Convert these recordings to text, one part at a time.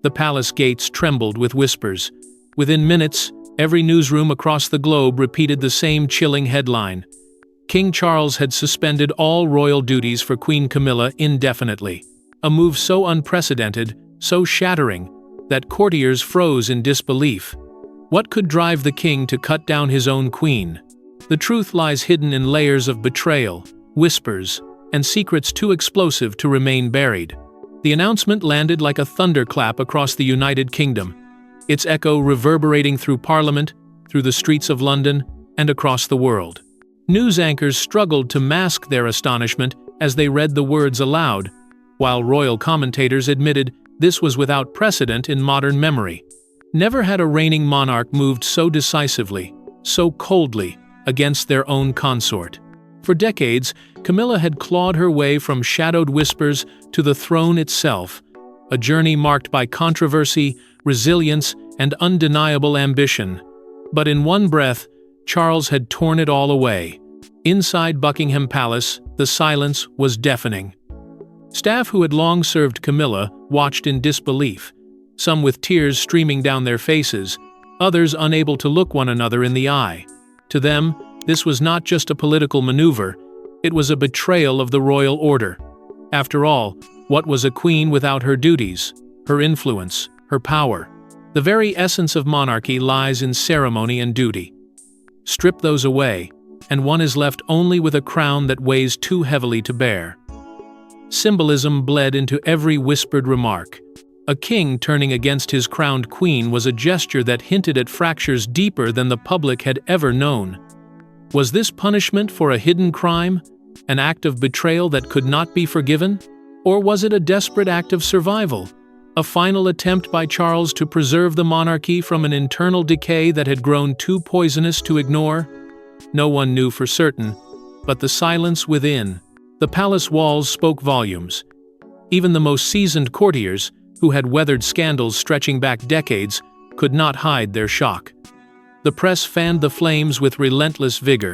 The palace gates trembled with whispers. Within minutes, every newsroom across the globe repeated the same chilling headline. King Charles had suspended all royal duties for Queen Camilla indefinitely. A move so unprecedented, so shattering, that courtiers froze in disbelief. What could drive the king to cut down his own queen? The truth lies hidden in layers of betrayal, whispers, and secrets too explosive to remain buried. The announcement landed like a thunderclap across the United Kingdom, its echo reverberating through Parliament, through the streets of London, and across the world. News anchors struggled to mask their astonishment as they read the words aloud, while royal commentators admitted this was without precedent in modern memory. Never had a reigning monarch moved so decisively, so coldly, against their own consort. For decades, Camilla had clawed her way from shadowed whispers to the throne itself, a journey marked by controversy, resilience, and undeniable ambition. But in one breath, Charles had torn it all away. Inside Buckingham Palace, the silence was deafening. Staff who had long served Camilla watched in disbelief, some with tears streaming down their faces, others unable to look one another in the eye. To them, this was not just a political maneuver, it was a betrayal of the royal order. After all, what was a queen without her duties, her influence, her power? The very essence of monarchy lies in ceremony and duty. Strip those away, and one is left only with a crown that weighs too heavily to bear. Symbolism bled into every whispered remark. A king turning against his crowned queen was a gesture that hinted at fractures deeper than the public had ever known. Was this punishment for a hidden crime, an act of betrayal that could not be forgiven? Or was it a desperate act of survival, a final attempt by Charles to preserve the monarchy from an internal decay that had grown too poisonous to ignore? No one knew for certain, but the silence within, the palace walls spoke volumes. Even the most seasoned courtiers, who had weathered scandals stretching back decades, could not hide their shock. The press fanned the flames with relentless vigor.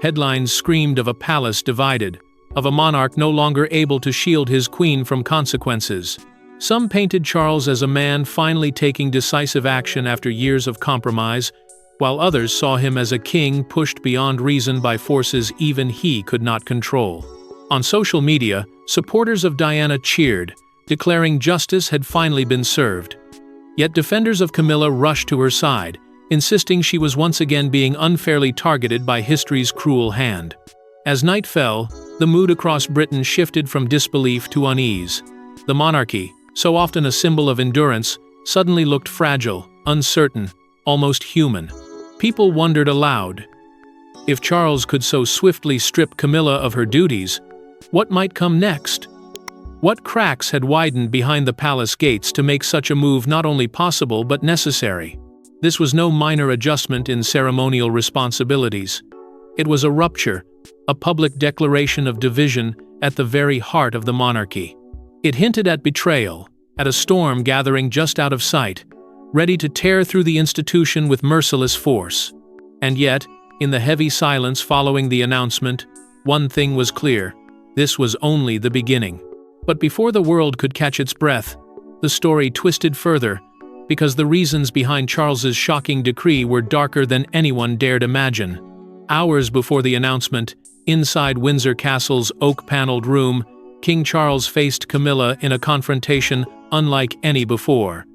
Headlines screamed of a palace divided, of a monarch no longer able to shield his queen from consequences. Some painted Charles as a man finally taking decisive action after years of compromise, while others saw him as a king pushed beyond reason by forces even he could not control. On social media, supporters of Diana cheered, declaring justice had finally been served. Yet defenders of Camilla rushed to her side, insisting she was once again being unfairly targeted by history's cruel hand. As night fell, the mood across Britain shifted from disbelief to unease. The monarchy, so often a symbol of endurance, suddenly looked fragile, uncertain, almost human. People wondered aloud. If Charles could so swiftly strip Camilla of her duties, what might come next? What cracks had widened behind the palace gates to make such a move not only possible but necessary? This was no minor adjustment in ceremonial responsibilities. It was a rupture, a public declaration of division at the very heart of the monarchy. It hinted at betrayal, at a storm gathering just out of sight, ready to tear through the institution with merciless force. And yet, in the heavy silence following the announcement, one thing was clear: this was only the beginning. But before the world could catch its breath, the story twisted further, because the reasons behind Charles's shocking decree were darker than anyone dared imagine. Hours before the announcement, inside Windsor Castle's oak-paneled room, King Charles faced Camilla in a confrontation unlike any before.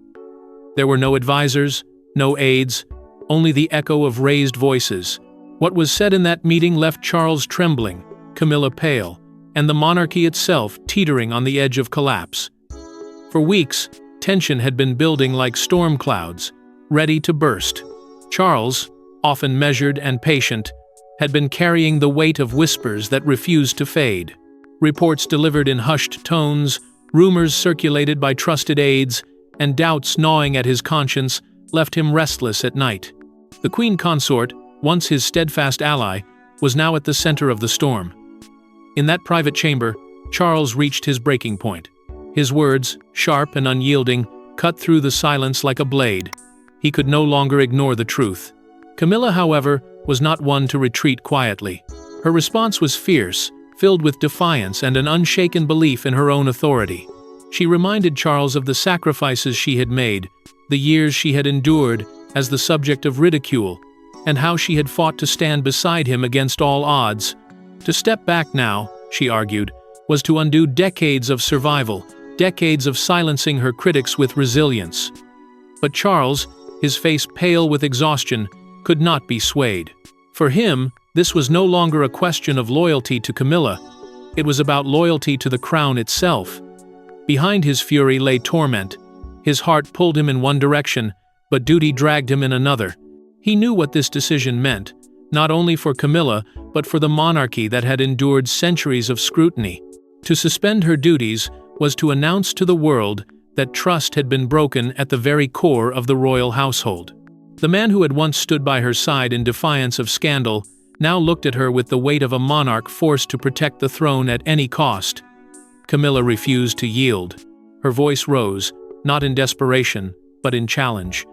There were no advisors, no aides, only the echo of raised voices. What was said in that meeting left Charles trembling, Camilla pale, and the monarchy itself teetering on the edge of collapse. For weeks, tension had been building like storm clouds, ready to burst. Charles, often measured and patient, had been carrying the weight of whispers that refused to fade. Reports delivered in hushed tones, rumors circulated by trusted aides, and doubts gnawing at his conscience left him restless at night. The Queen Consort, once his steadfast ally, was now at the center of the storm. In that private chamber, Charles reached his breaking point. His words, sharp and unyielding, cut through the silence like a blade. He could no longer ignore the truth. Camilla, however, was not one to retreat quietly. Her response was fierce, filled with defiance and an unshaken belief in her own authority. She reminded Charles of the sacrifices she had made, the years she had endured as the subject of ridicule, and how she had fought to stand beside him against all odds. To step back now, she argued, was to undo decades of survival, decades of silencing her critics with resilience. But Charles, his face pale with exhaustion, could not be swayed. For him, this was no longer a question of loyalty to Camilla. It was about loyalty to the crown itself. Behind his fury lay torment. His heart pulled him in one direction, but duty dragged him in another. He knew what this decision meant, not only for Camilla, but for the monarchy that had endured centuries of scrutiny. To suspend her duties was to announce to the world that trust had been broken at the very core of the royal household. The man who had once stood by her side in defiance of scandal now looked at her with the weight of a monarch forced to protect the throne at any cost. Camilla refused to yield. Her voice rose, not in desperation, but in challenge.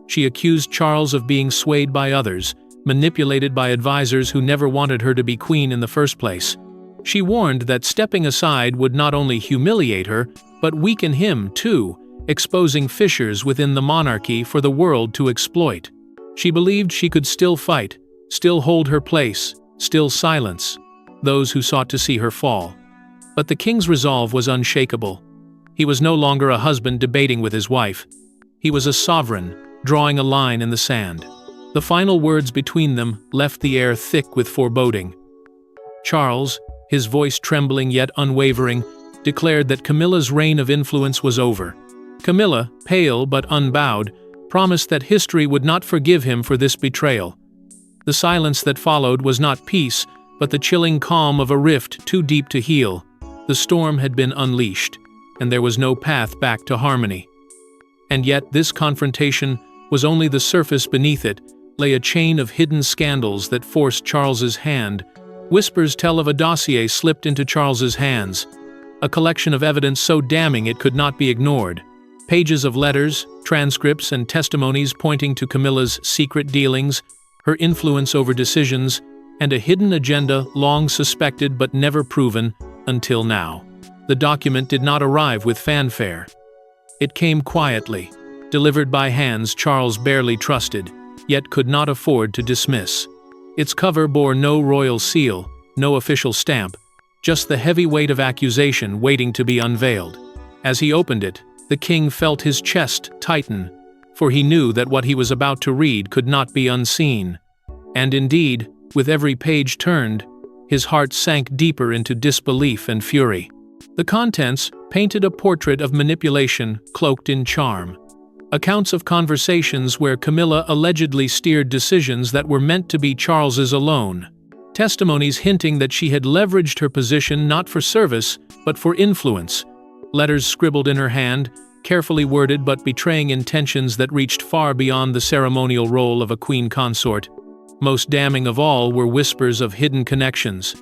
She accused Charles of being swayed by others, manipulated by advisors who never wanted her to be queen in the first place. She warned that stepping aside would not only humiliate her, but weaken him too, exposing fissures within the monarchy for the world to exploit. She believed she could still fight, still hold her place, still silence those who sought to see her fall. But the king's resolve was unshakable. He was no longer a husband debating with his wife. He was a sovereign, drawing a line in the sand. The final words between them left the air thick with foreboding. Charles, his voice trembling yet unwavering, declared that Camilla's reign of influence was over. Camilla, pale but unbowed, promised that history would not forgive him for this betrayal. The silence that followed was not peace, but the chilling calm of a rift too deep to heal. The storm had been unleashed, and there was no path back to harmony. And yet this confrontation was only the surface. Beneath it lay a chain of hidden scandals that forced Charles's hand. Whispers tell of a dossier slipped into Charles's hands, a collection of evidence so damning it could not be ignored. Pages of letters, transcripts, and testimonies pointing to Camilla's secret dealings, her influence over decisions, and a hidden agenda long suspected but never proven until now. The document did not arrive with fanfare. It came quietly, delivered by hands Charles barely trusted, yet could not afford to dismiss. Its cover bore no royal seal, no official stamp, just the heavy weight of accusation waiting to be unveiled. As he opened it, the king felt his chest tighten, for he knew that what he was about to read could not be unseen. And indeed, with every page turned, his heart sank deeper into disbelief and fury. The contents painted a portrait of manipulation cloaked in charm. Accounts of conversations where Camilla allegedly steered decisions that were meant to be Charles's alone. Testimonies hinting that she had leveraged her position not for service, but for influence. Letters scribbled in her hand, carefully worded but betraying intentions that reached far beyond the ceremonial role of a queen consort. Most damning of all were whispers of hidden connections,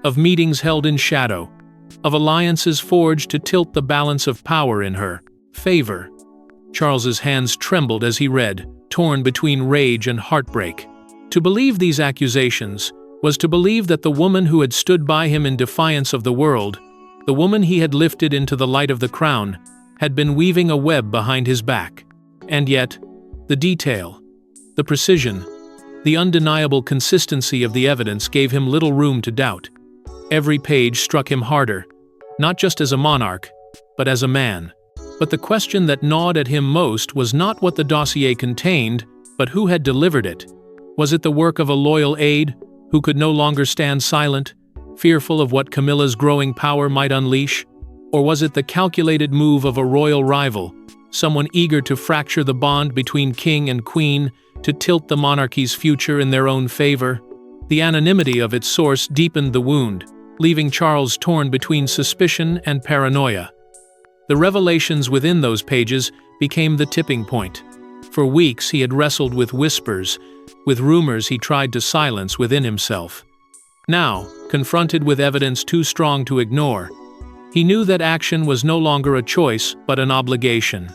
of meetings held in shadow, of alliances forged to tilt the balance of power in her favor. Charles's hands trembled as he read, torn between rage and heartbreak. To believe these accusations was to believe that the woman who had stood by him in defiance of the world, the woman he had lifted into the light of the crown, had been weaving a web behind his back. And yet, the detail, the precision, the undeniable consistency of the evidence gave him little room to doubt. Every page struck him harder, not just as a monarch, but as a man. But the question that gnawed at him most was not what the dossier contained, but who had delivered it. Was it the work of a loyal aide, who could no longer stand silent, fearful of what Camilla's growing power might unleash? Or was it the calculated move of a royal rival, someone eager to fracture the bond between king and queen, to tilt the monarchy's future in their own favor? The anonymity of its source deepened the wound, leaving Charles torn between suspicion and paranoia. The revelations within those pages became the tipping point. For weeks he had wrestled with whispers, with rumors he tried to silence within himself. Now, confronted with evidence too strong to ignore, he knew that action was no longer a choice but an obligation.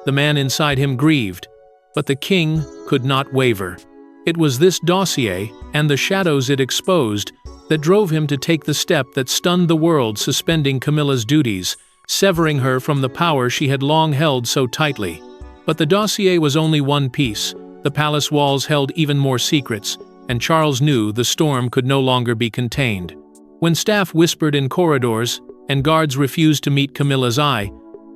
The man inside him grieved, but the king could not waver. It was this dossier, and the shadows it exposed, that drove him to take the step that stunned the world, suspending Camilla's duties, severing her from the power she had long held so tightly. But the dossier was only one piece. The palace walls held even more secrets, and Charles knew the storm could no longer be contained. When staff whispered in corridors, and guards refused to meet Camilla's eye,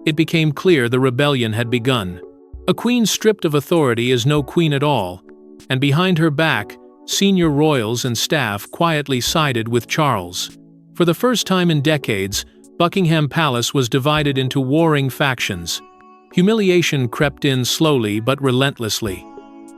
it became clear the rebellion had begun. A queen stripped of authority is no queen at all, and behind her back, senior royals and staff quietly sided with Charles. For the first time in decades, Buckingham Palace was divided into warring factions. Humiliation crept in slowly but relentlessly.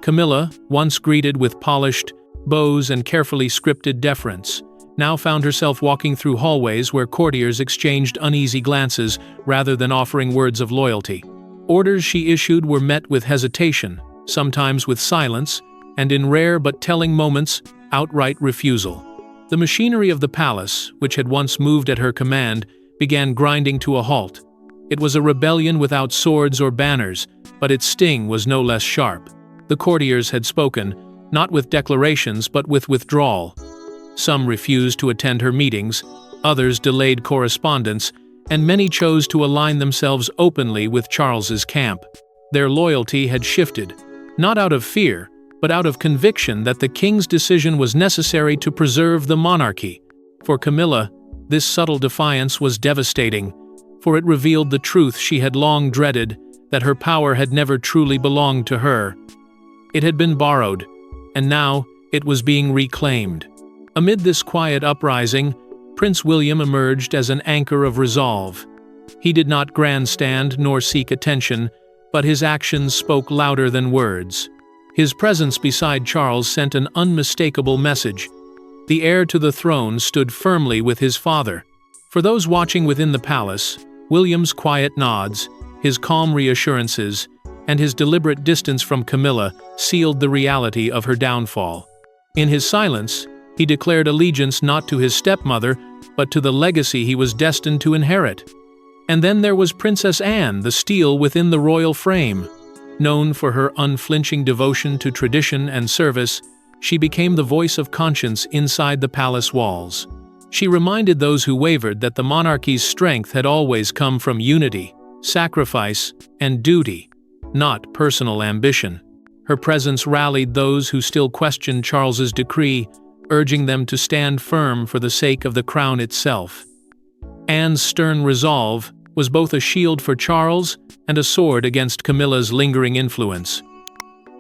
Camilla, once greeted with polished bows and carefully scripted deference, now found herself walking through hallways where courtiers exchanged uneasy glances rather than offering words of loyalty. Orders she issued were met with hesitation, sometimes with silence, and in rare but telling moments, outright refusal. The machinery of the palace, which had once moved at her command, began grinding to a halt. It was a rebellion without swords or banners, but its sting was no less sharp. The courtiers had spoken, not with declarations but with withdrawal. Some refused to attend her meetings, others delayed correspondence, and many chose to align themselves openly with Charles's camp. Their loyalty had shifted, not out of fear, but out of conviction that the king's decision was necessary to preserve the monarchy. For Camilla, this subtle defiance was devastating, for it revealed the truth she had long dreaded, that her power had never truly belonged to her. It had been borrowed, and now it was being reclaimed. Amid this quiet uprising, Prince William emerged as an anchor of resolve. He did not grandstand nor seek attention, but his actions spoke louder than words. His presence beside Charles sent an unmistakable message. The heir to the throne stood firmly with his father. For those watching within the palace, William's quiet nods, his calm reassurances, and his deliberate distance from Camilla sealed the reality of her downfall. In his silence, he declared allegiance not to his stepmother, but to the legacy he was destined to inherit. And then there was Princess Anne, the steel within the royal frame. Known for her unflinching devotion to tradition and service, she became the voice of conscience inside the palace walls. She reminded those who wavered that the monarchy's strength had always come from unity, sacrifice, and duty, not personal ambition. Her presence rallied those who still questioned Charles's decree, urging them to stand firm for the sake of the crown itself. Anne's stern resolve was both a shield for Charles and a sword against Camilla's lingering influence.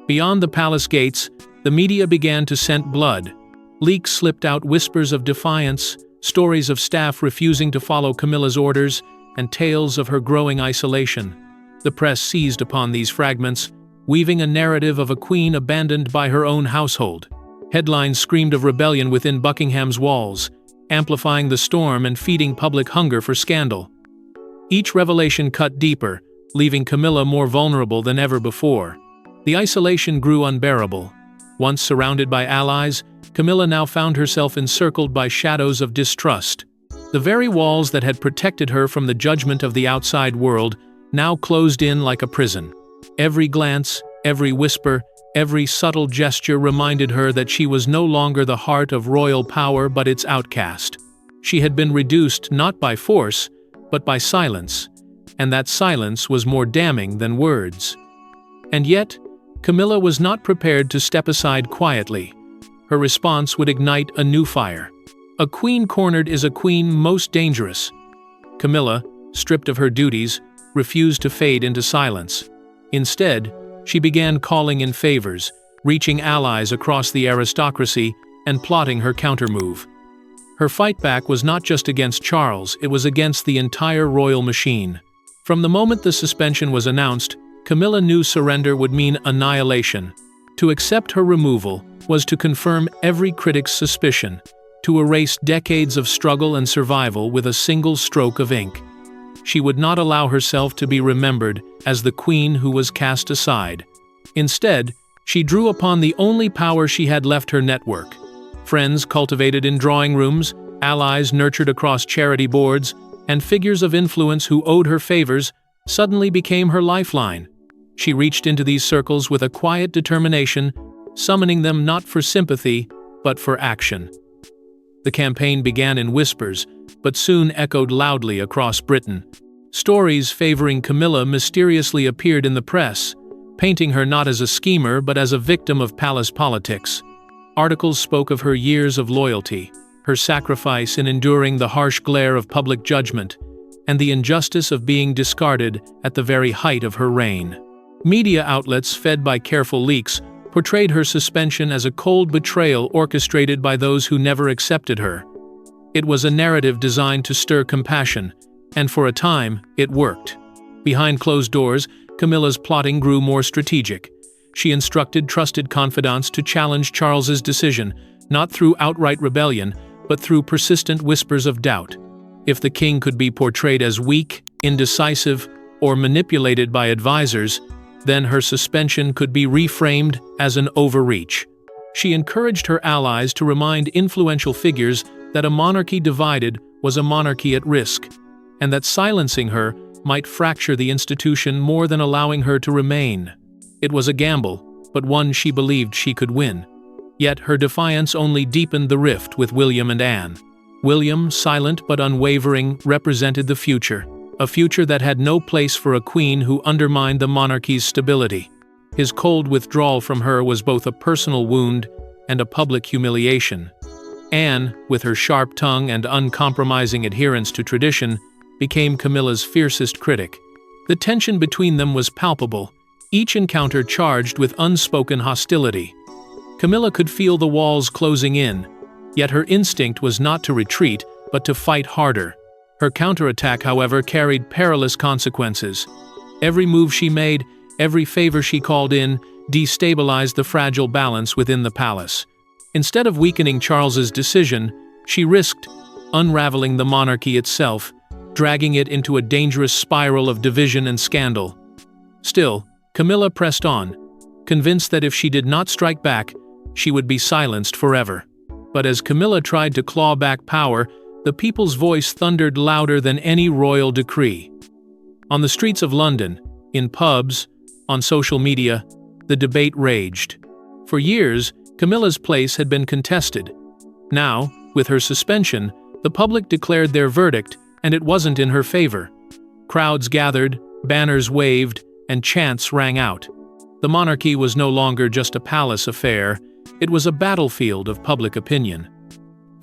Beyond the palace gates, the media began to scent blood. Leaks slipped out whispers of defiance, stories of staff refusing to follow Camilla's orders, and tales of her growing isolation. The press seized upon these fragments, weaving a narrative of a queen abandoned by her own household. Headlines screamed of rebellion within Buckingham's walls, amplifying the storm and feeding public hunger for scandal. Each revelation cut deeper, leaving Camilla more vulnerable than ever before. The isolation grew unbearable. Once surrounded by allies, Camilla now found herself encircled by shadows of distrust. The very walls that had protected her from the judgment of the outside world now closed in like a prison. Every glance, every whisper, every subtle gesture reminded her that she was no longer the heart of royal power but its outcast. She had been reduced not by force, but by silence, and that silence was more damning than words. And yet, Camilla was not prepared to step aside quietly. Her response would ignite a new fire. A queen cornered is a queen most dangerous. Camilla, stripped of her duties, refused to fade into silence. Instead, she began calling in favors, reaching allies across the aristocracy, and plotting her countermove. Her fight back was not just against Charles, it was against the entire royal machine. From the moment the suspension was announced, Camilla knew surrender would mean annihilation. To accept her removal was to confirm every critic's suspicion, to erase decades of struggle and survival with a single stroke of ink. She would not allow herself to be remembered as the queen who was cast aside. Instead, she drew upon the only power she had left: her network. Friends cultivated in drawing rooms, allies nurtured across charity boards, and figures of influence who owed her favors suddenly became her lifeline. She reached into these circles with a quiet determination, summoning them not for sympathy, but for action. The campaign began in whispers, but soon echoed loudly across Britain. Stories favoring Camilla mysteriously appeared in the press, painting her not as a schemer but as a victim of palace politics. Articles spoke of her years of loyalty, her sacrifice in enduring the harsh glare of public judgment, and the injustice of being discarded at the very height of her reign. Media outlets, fed by careful leaks, portrayed her suspension as a cold betrayal orchestrated by those who never accepted her. It was a narrative designed to stir compassion, and for a time, it worked. Behind closed doors, Camilla's plotting grew more strategic. She instructed trusted confidants to challenge Charles's decision, not through outright rebellion, but through persistent whispers of doubt. If the king could be portrayed as weak, indecisive, or manipulated by advisors, then her suspension could be reframed as an overreach. She encouraged her allies to remind influential figures that a monarchy divided was a monarchy at risk, and that silencing her might fracture the institution more than allowing her to remain. It was a gamble, but one she believed she could win. Yet her defiance only deepened the rift with William and Anne. William, silent but unwavering, represented the future, a future that had no place for a queen who undermined the monarchy's stability. His cold withdrawal from her was both a personal wound and a public humiliation. Anne, with her sharp tongue and uncompromising adherence to tradition, became Camilla's fiercest critic. The tension between them was palpable, each encounter charged with unspoken hostility. Camilla could feel the walls closing in, yet her instinct was not to retreat, but to fight harder. Her counterattack, however, carried perilous consequences. Every move she made, every favor she called in, destabilized the fragile balance within the palace. Instead of weakening Charles's decision, she risked unraveling the monarchy itself, dragging it into a dangerous spiral of division and scandal. Still, Camilla pressed on, convinced that if she did not strike back, she would be silenced forever. But as Camilla tried to claw back power, the people's voice thundered louder than any royal decree. On the streets of London, in pubs, on social media, the debate raged. For years, Camilla's place had been contested. Now, with her suspension, the public declared their verdict, and it wasn't in her favor. Crowds gathered, banners waved, and chants rang out. The monarchy was no longer just a palace affair, it was a battlefield of public opinion.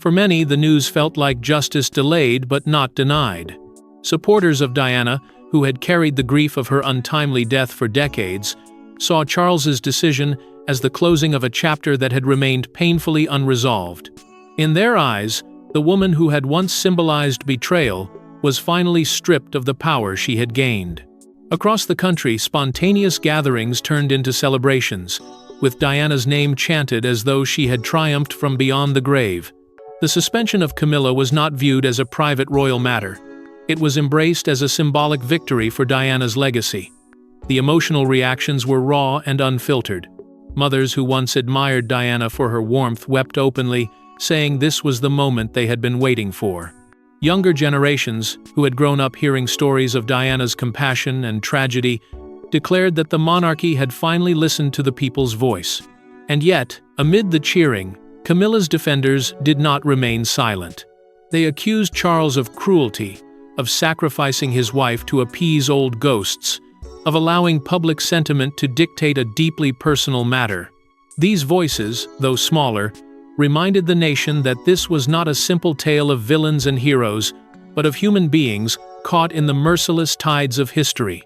For many, the news felt like justice delayed but not denied. Supporters of Diana, who had carried the grief of her untimely death for decades, saw Charles's decision as the closing of a chapter that had remained painfully unresolved. In their eyes, the woman who had once symbolized betrayal was finally stripped of the power she had gained. Across the country, spontaneous gatherings turned into celebrations, with Diana's name chanted as though she had triumphed from beyond the grave. The suspension of Camilla was not viewed as a private royal matter. It was embraced as a symbolic victory for Diana's legacy. The emotional reactions were raw and unfiltered. Mothers who once admired Diana for her warmth wept openly, saying this was the moment they had been waiting for. Younger generations, who had grown up hearing stories of Diana's compassion and tragedy, declared that the monarchy had finally listened to the people's voice. And yet, amid the cheering, Camilla's defenders did not remain silent. They accused Charles of cruelty, of sacrificing his wife to appease old ghosts, of allowing public sentiment to dictate a deeply personal matter. These voices, though smaller, reminded the nation that this was not a simple tale of villains and heroes, but of human beings caught in the merciless tides of history.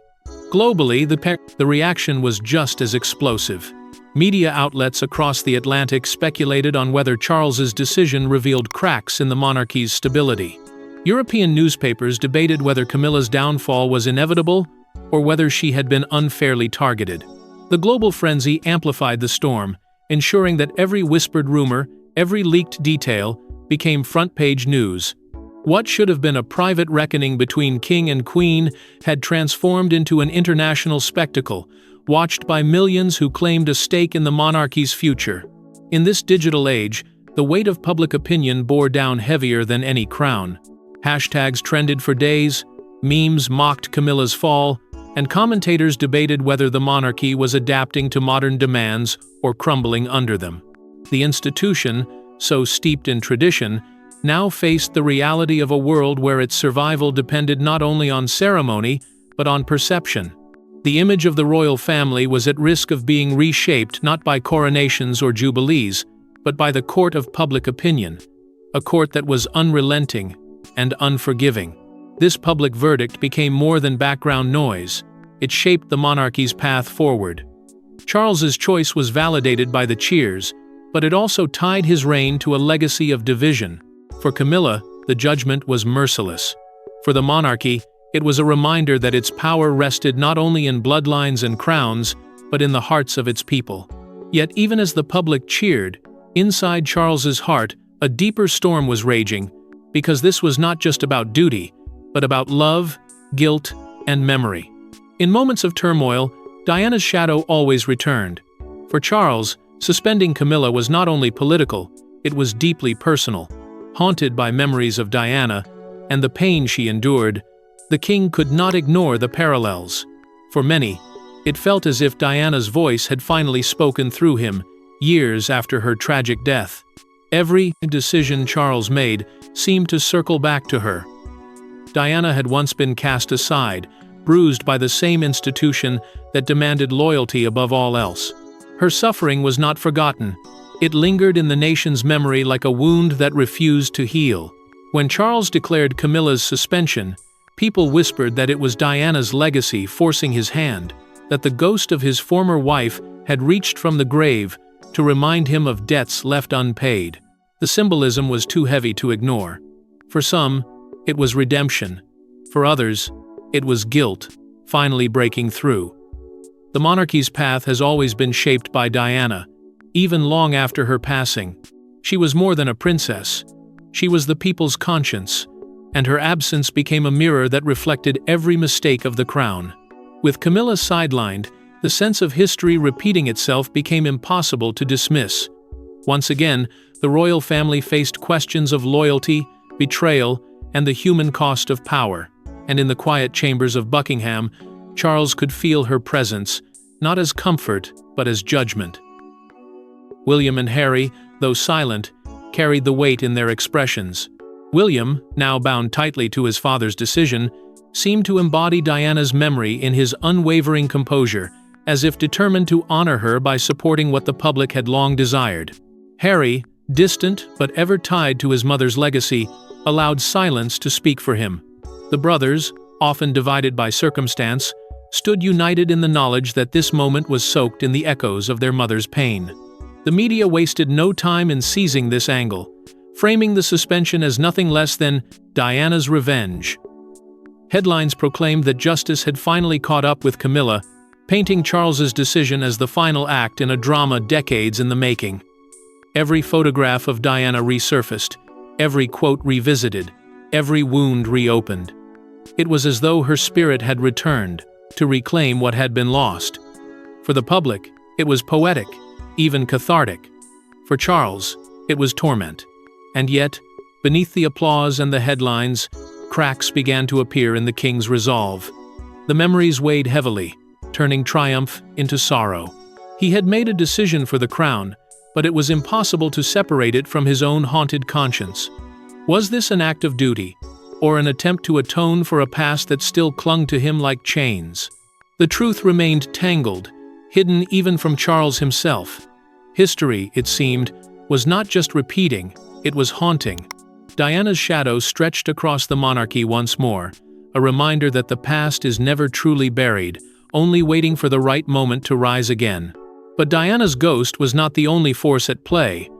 Globally, the reaction was just as explosive. Media outlets across the Atlantic speculated on whether Charles's decision revealed cracks in the monarchy's stability. European newspapers debated whether Camilla's downfall was inevitable or whether she had been unfairly targeted. The global frenzy amplified the storm, ensuring that every whispered rumor, every leaked detail, became front-page news. What should have been a private reckoning between king and queen had transformed into an international spectacle, watched by millions who claimed a stake in the monarchy's future. In this digital age, the weight of public opinion bore down heavier than any crown. Hashtags trended for days, memes mocked Camilla's fall, and commentators debated whether the monarchy was adapting to modern demands or crumbling under them. The institution, so steeped in tradition, now faced the reality of a world where its survival depended not only on ceremony, but on perception. The image of the royal family was at risk of being reshaped not by coronations or jubilees, but by the court of public opinion, a court that was unrelenting and unforgiving. This public verdict became more than background noise. It shaped the monarchy's path forward. Charles's choice was validated by the cheers, but it also tied his reign to a legacy of division. For Camilla, the judgment was merciless. For the monarchy, it was a reminder that its power rested not only in bloodlines and crowns, but in the hearts of its people. Yet even as the public cheered, inside Charles's heart, a deeper storm was raging, because this was not just about duty, but about love, guilt, and memory. In moments of turmoil, Diana's shadow always returned. For Charles, suspending Camilla was not only political, it was deeply personal. Haunted by memories of Diana and the pain she endured, the king could not ignore the parallels. For many, it felt as if Diana's voice had finally spoken through him, years after her tragic death. Every decision Charles made seemed to circle back to her. Diana had once been cast aside, bruised by the same institution that demanded loyalty above all else. Her suffering was not forgotten. It lingered in the nation's memory like a wound that refused to heal. When Charles declared Camilla's suspension, people whispered that it was Diana's legacy forcing his hand, that the ghost of his former wife had reached from the grave to remind him of debts left unpaid. The symbolism was too heavy to ignore. For some, it was redemption. For others, it was guilt, finally breaking through. The monarchy's path has always been shaped by Diana, even long after her passing. She was more than a princess. She was the people's conscience, and her absence became a mirror that reflected every mistake of the crown. With Camilla sidelined, the sense of history repeating itself became impossible to dismiss. Once again, the royal family faced questions of loyalty, betrayal, and the human cost of power. And in the quiet chambers of Buckingham, Charles could feel her presence, not as comfort, but as judgment. William and Harry, though silent, carried the weight in their expressions. William, now bound tightly to his father's decision, seemed to embody Diana's memory in his unwavering composure, as if determined to honor her by supporting what the public had long desired. Harry, distant but ever tied to his mother's legacy, allowed silence to speak for him. The brothers, often divided by circumstance, stood united in the knowledge that this moment was soaked in the echoes of their mother's pain. The media wasted no time in seizing this angle, framing the suspension as nothing less than Diana's revenge. Headlines proclaimed that justice had finally caught up with Camilla, painting Charles's decision as the final act in a drama decades in the making. Every photograph of Diana resurfaced, every quote revisited, every wound reopened. It was as though her spirit had returned, to reclaim what had been lost. For the public, it was poetic, even cathartic. For Charles, it was torment. And yet, beneath the applause and the headlines, cracks began to appear in the king's resolve. The memories weighed heavily, turning triumph into sorrow. He had made a decision for the crown, but it was impossible to separate it from his own haunted conscience. Was this an act of duty, or an attempt to atone for a past that still clung to him like chains? The truth remained tangled, hidden even from Charles himself. History, it seemed, was not just repeating, it was haunting. Diana's shadow stretched across the monarchy once more, a reminder that the past is never truly buried, only waiting for the right moment to rise again. But Diana's ghost was not the only force at play.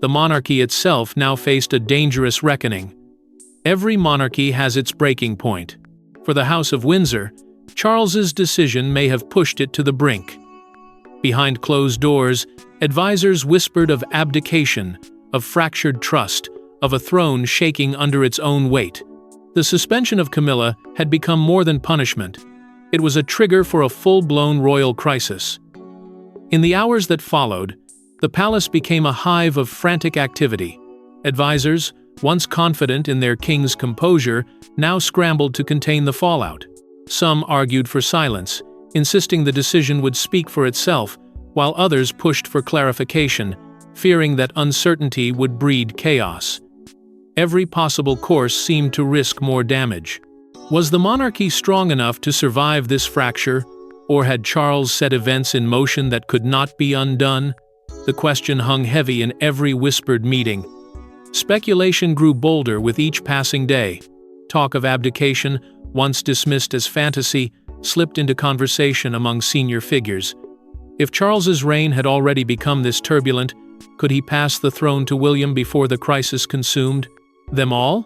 The monarchy itself now faced a dangerous reckoning. Every monarchy has its breaking point. For the House of Windsor, Charles's decision may have pushed it to the brink. Behind closed doors, advisors whispered of abdication, of fractured trust, of a throne shaking under its own weight. The suspension of Camilla had become more than punishment. It was a trigger for a full-blown royal crisis. In the hours that followed, the palace became a hive of frantic activity. Advisors, once confident in their king's composure, now scrambled to contain the fallout. Some argued for silence, insisting the decision would speak for itself, while others pushed for clarification, fearing that uncertainty would breed chaos. Every possible course seemed to risk more damage. Was the monarchy strong enough to survive this fracture, or had Charles set events in motion that could not be undone? The question hung heavy in every whispered meeting. Speculation grew bolder with each passing day. Talk of abdication, once dismissed as fantasy, slipped into conversation among senior figures. If Charles's reign had already become this turbulent, could he pass the throne to William before the crisis consumed them all?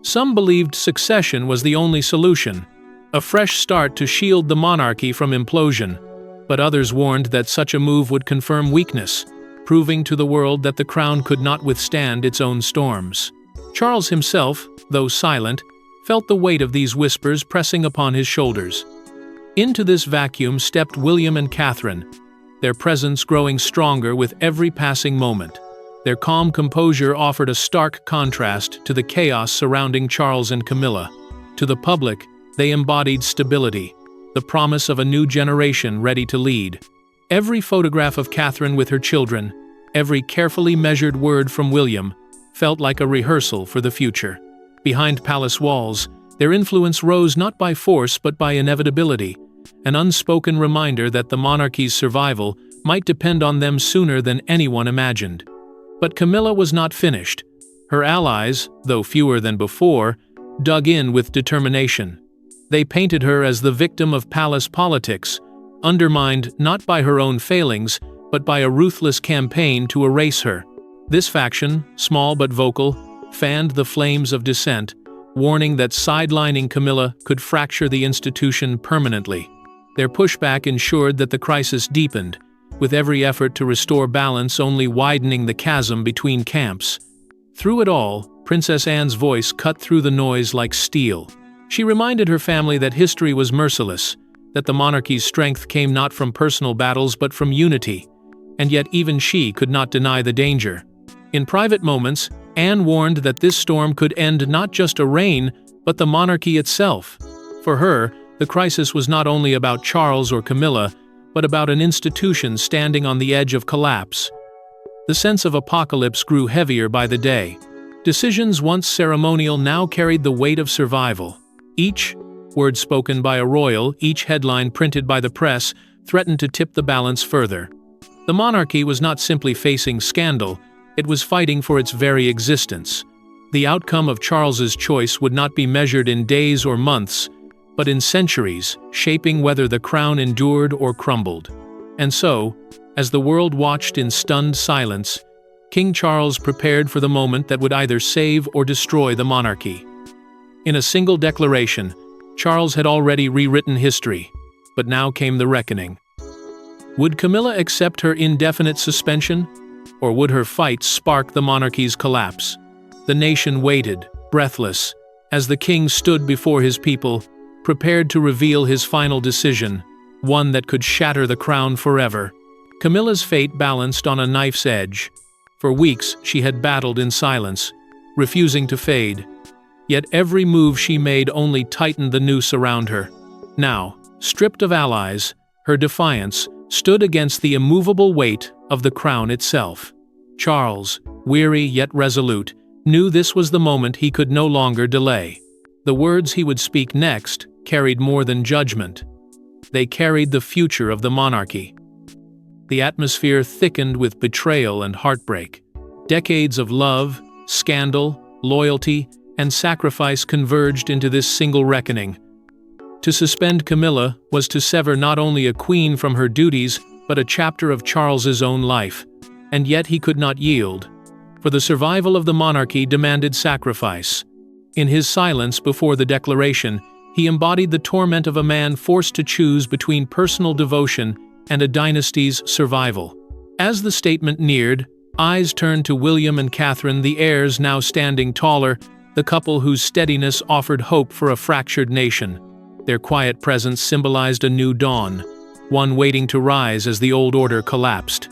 Some believed succession was the only solution, a fresh start to shield the monarchy from implosion, but others warned that such a move would confirm weakness, proving to the world that the crown could not withstand its own storms. Charles himself, though silent, felt the weight of these whispers pressing upon his shoulders. Into this vacuum stepped William and Catherine, their presence growing stronger with every passing moment. Their calm composure offered a stark contrast to the chaos surrounding Charles and Camilla. To the public, they embodied stability, the promise of a new generation ready to lead. Every photograph of Catherine with her children, every carefully measured word from William, felt like a rehearsal for the future. Behind palace walls, their influence rose not by force but by inevitability, an unspoken reminder that the monarchy's survival might depend on them sooner than anyone imagined. But Camilla was not finished. Her allies, though fewer than before, dug in with determination. They painted her as the victim of palace politics, undermined not by her own failings, but by a ruthless campaign to erase her. This faction, small but vocal, fanned the flames of dissent, warning that sidelining Camilla could fracture the institution permanently. Their pushback ensured that the crisis deepened, with every effort to restore balance only widening the chasm between camps. Through it all, Princess Anne's voice cut through the noise like steel. She reminded her family that history was merciless, that the monarchy's strength came not from personal battles but from unity, and yet even she could not deny the danger. In private moments, Anne warned that this storm could end not just a reign, but the monarchy itself. For her, the crisis was not only about Charles or Camilla, but about an institution standing on the edge of collapse. The sense of apocalypse grew heavier by the day. Decisions once ceremonial now carried the weight of survival. Each word spoken by a royal, each headline printed by the press, threatened to tip the balance further. The monarchy was not simply facing scandal, it was fighting for its very existence. The outcome of Charles's choice would not be measured in days or months, but in centuries, shaping whether the crown endured or crumbled. And so, as the world watched in stunned silence, King Charles prepared for the moment that would either save or destroy the monarchy. In a single declaration, Charles had already rewritten history, but now came the reckoning. Would Camilla accept her indefinite suspension, or would her fight spark the monarchy's collapse? The nation waited, breathless, as the king stood before his people, prepared to reveal his final decision, one that could shatter the crown forever. Camilla's fate balanced on a knife's edge. For weeks she had battled in silence, refusing to fade. Yet every move she made only tightened the noose around her. Now, stripped of allies, her defiance stood against the immovable weight of the crown itself. Charles, weary yet resolute, knew this was the moment he could no longer delay. The words he would speak next carried more than judgment. They carried the future of the monarchy. The atmosphere thickened with betrayal and heartbreak. Decades of love, scandal, loyalty, and sacrifice converged into this single reckoning. To suspend Camilla was to sever not only a queen from her duties, but a chapter of Charles's own life. And yet he could not yield, for the survival of the monarchy demanded sacrifice. In his silence before the declaration, he embodied the torment of a man forced to choose between personal devotion and a dynasty's survival. As the statement neared, eyes turned to William and Catherine, the heirs now standing taller, the couple whose steadiness offered hope for a fractured nation. Their quiet presence symbolized a new dawn, one waiting to rise as the old order collapsed.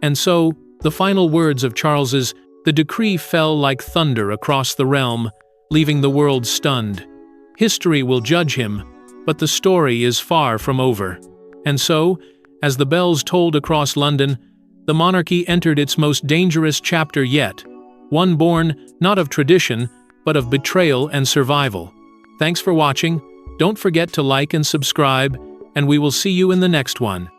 And so, the final words of Charles's, the decree fell like thunder across the realm, leaving the world stunned. History will judge him, but the story is far from over. And so, as the bells tolled across London, the monarchy entered its most dangerous chapter yet, one born not of tradition, but of betrayal and survival. Thanks for watching. Don't forget to like and subscribe, and we will see you in the next one.